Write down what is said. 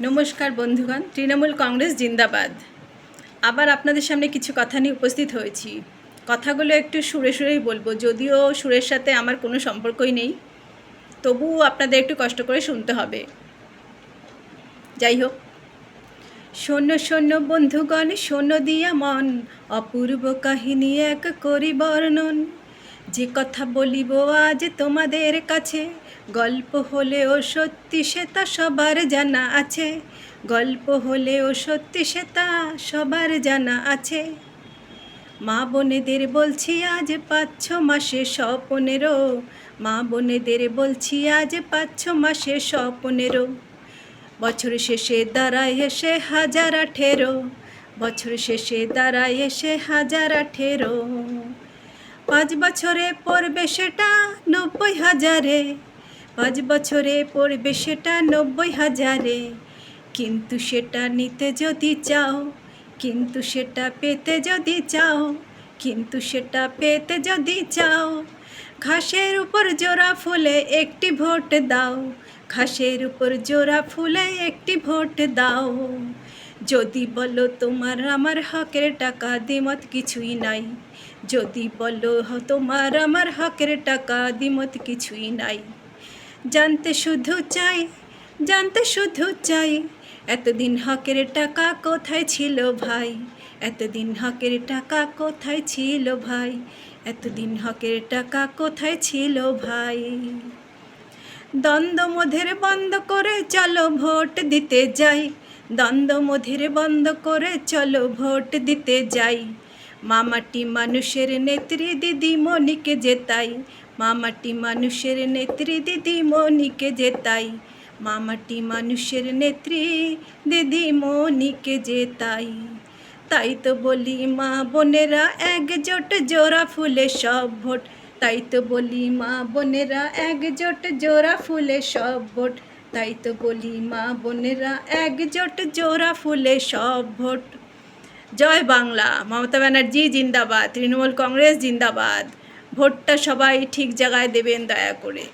নমস্কার বন্ধুগণ, তৃণমূল কংগ্রেস জিন্দাবাদ। আবার আপনাদের সামনে কিছু কথা নিয়ে উপস্থিত হয়েছি। কথাগুলো একটু সুরে সুরেই বলবো, যদিও সুরের সাথে আমার কোনো সম্পর্কই নেই, তবুও আপনাদের একটু কষ্ট করে শুনতে হবে। যাই হোক, শোনো শোনো বন্ধুগণ, শোনো দিয়া মন, অপূর্ব কাহিনী এক করি বর্ণন। যে কথা বলিব আজ তোমাদের কাছে, গল্প হলেও সত্যি সেটা সবার জানা আছে। গল্প হলেও সত্যি সেটা সবার জানা আছে। মা বোনেদের বলছি আজ ৫-৬ মাসে ১১৫। মা বোনেদের বলছি আজ ৫-৬ মাসে ১১৫। বছর শেষে দাঁড়ায় এসে ১০১৮। বছর শেষে দাঁড়ায় এসে ১০১৮। ৫ বছরে পড়বে সেটা ৯০,০০০। ৫ বছরে পড়বে সেটা ৯০,০০০। কিন্তু সেটা নিতে যদি চাও, কিন্তু সেটা পেতে যদি চাও, কিন্তু সেটা পেতে যদি চাও, ঘাসের উপর জোড়া ফুলে একটি ভোট দাও। ঘাসের উপর জোড়া ফুলে একটি ভোট দাও। যদি বলো তোমার আমার হকের টাকা দ্বিমত কিছুই নাই, যদি বলো তোমার আমার হকের টাকা দ্বিমত কিছুই নাই। জানতে শুধু চাই, জানতে শুধু চাই, এতদিন হকের টাকা কোথায় ছিল ভাই? এতদিন হকের টাকা কোথায় ছিল ভাই? এতদিন হকের টাকা কোথায় ছিল ভাই? দ্বন্দ্ব মধ্যের বন্ধ করে চলো ভোট দিতে যাই। দ্বন্দ্ব মধ্যের বন্ধ করে চলো ভোট দিতে যাই। মামাটি মানুষের নেত্রী দিদিমণিকে জেতাই। মামাটি মানুষের নেত্রী দিদিমণিকে জেতাই। মামাটি মানুষের নেত্রী দিদিমণিকে জেতাই। তাই তো বলি মা বোনেরা একজোট জোড়া ফুলে সব ভোট। তাই তো বলি মা বোনেরা একজোট জোড়া ফুলে সব ভোট। তাই তো বলি মা বোনেরা একজোট জোড়া ফুলে সব ভোট। জয় বাংলা। মমতা ব্যানার্জি জিন্দাবাদ। তৃণমূল কংগ্রেস জিন্দাবাদ। ভোটটা সবাই ঠিক জায়গায় দেবেন দয়া করে।